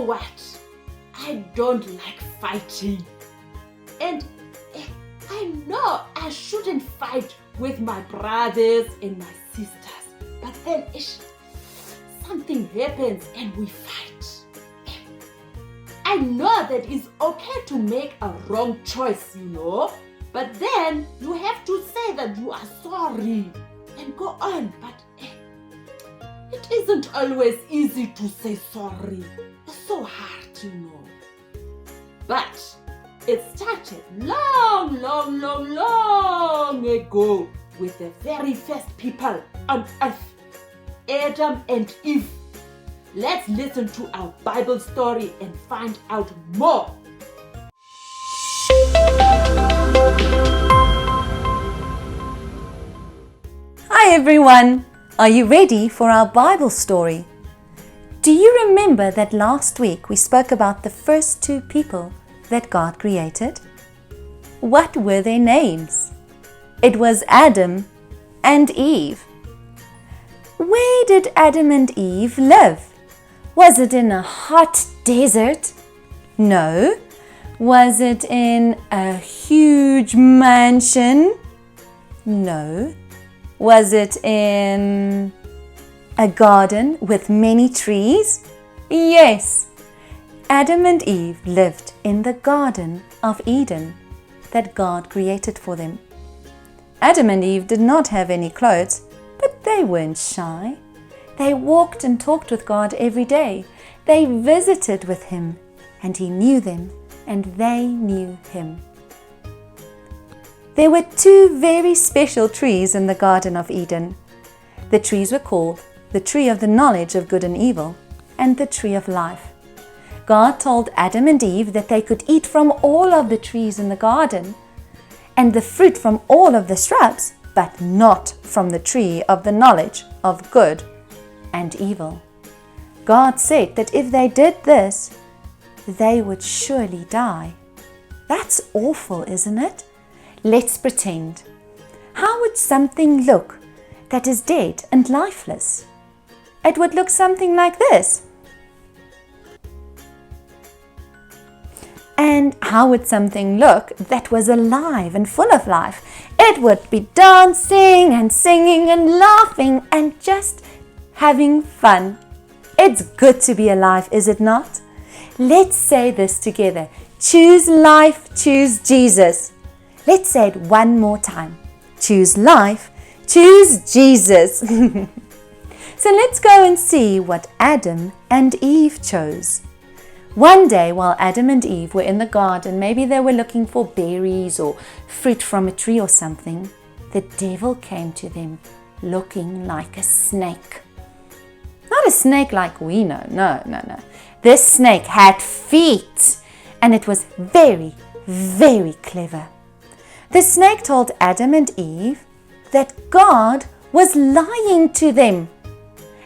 what? I don't like fighting. And I know I shouldn't fight with my brothers and my sisters. But then something happens and we fight. I know that it's okay to make a wrong choice, but then you have to say that you are sorry and go on. But it isn't always easy to say sorry. It's so hard, But it started long ago with the very first people on earth, Adam and Eve. Let's listen to our Bible story and find out more. Hi everyone! Are you ready for our Bible story? Do you remember that last week we spoke about the first two people that God created? What were their names? It was Adam and Eve. Where did Adam and Eve live? Was it in a hot desert? No. Was it in a huge mansion? No. Was it in a garden with many trees? Yes. Adam and Eve lived in the Garden of Eden that God created for them. Adam and Eve did not have any clothes, but they weren't shy. They walked and talked with God every day. They visited with Him, and He knew them, and they knew Him. There were two very special trees in the Garden of Eden. The trees were called the tree of the knowledge of good and evil and the tree of life. God told Adam and Eve that they could eat from all of the trees in the garden and the fruit from all of the shrubs, but not from the tree of the knowledge of good and evil. God said that if they did this, they would surely die. That's awful, isn't it? Let's pretend. How would something look that is dead and lifeless? It would look something like this. And how would something look that was alive and full of life? It would be dancing and singing and laughing and just having fun. It's good to be alive, is it not? Let's say this together. Choose life, choose Jesus. Let's say it one more time. Choose life, choose Jesus. So let's go and see what Adam and Eve chose. One day while Adam and Eve were in the garden, maybe they were looking for berries or fruit from a tree or something, the devil came to them looking like a snake. Not a snake like we know, no. This snake had feet and it was very, very clever. The snake told Adam and Eve that God was lying to them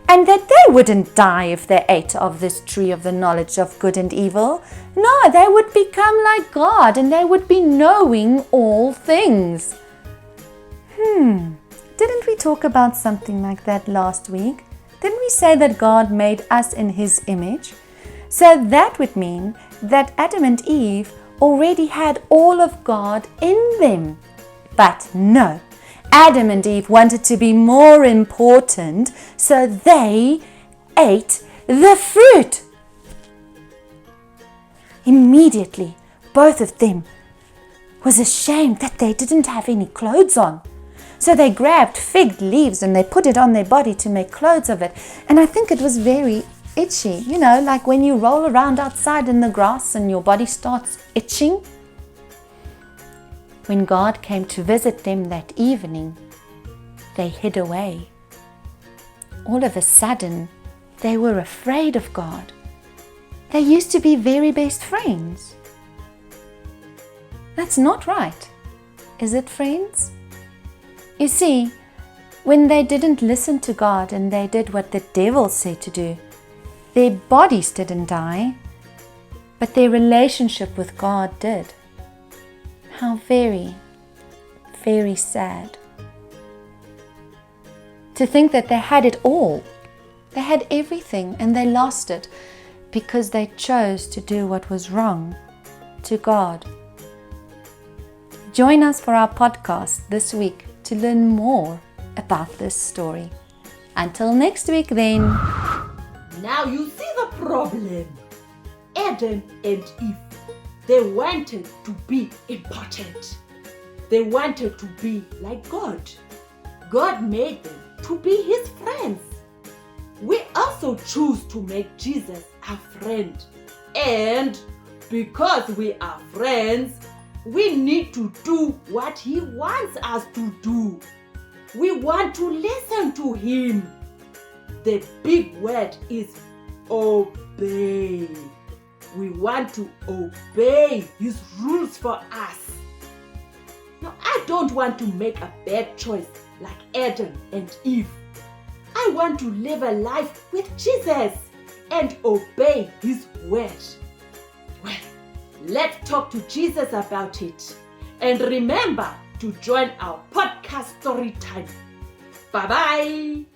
and that they wouldn't die if they ate of this tree of the knowledge of good and evil. No, they would become like God and they would be knowing all things. Didn't we talk about something like that last week? Didn't we say that God made us in His image? So that would mean that Adam and Eve already had all of God in them. But no, Adam and Eve wanted to be more important, so they ate the fruit. Immediately, both of them was ashamed that they didn't have any clothes on. So they grabbed fig leaves and they put it on their body to make clothes of it. And I think it was very itchy, like when you roll around outside in the grass and your body starts itching. When God came to visit them that evening, they hid away. All of a sudden, they were afraid of God. They used to be very best friends. That's not right, is it, friends? You see, when they didn't listen to God and they did what the devil said to do, their bodies didn't die, but their relationship with God did. How very, very sad. To think that they had it all. They had everything and they lost it because they chose to do what was wrong to God. Join us for our podcast this week to learn more about this story. Until next week then. Now you see the problem. Adam and Eve, they wanted to be important. They wanted to be like God. God made them to be His friends. We also choose to make Jesus our friend. And because we are friends, we need to do what He wants us to do. We want to listen to Him. The big word is obey. We want to obey His rules for us. Now, I don't want to make a bad choice like Adam and Eve. I want to live a life with Jesus and obey His word. Well, let's talk to Jesus about it. And remember to join our podcast story time. Bye-bye.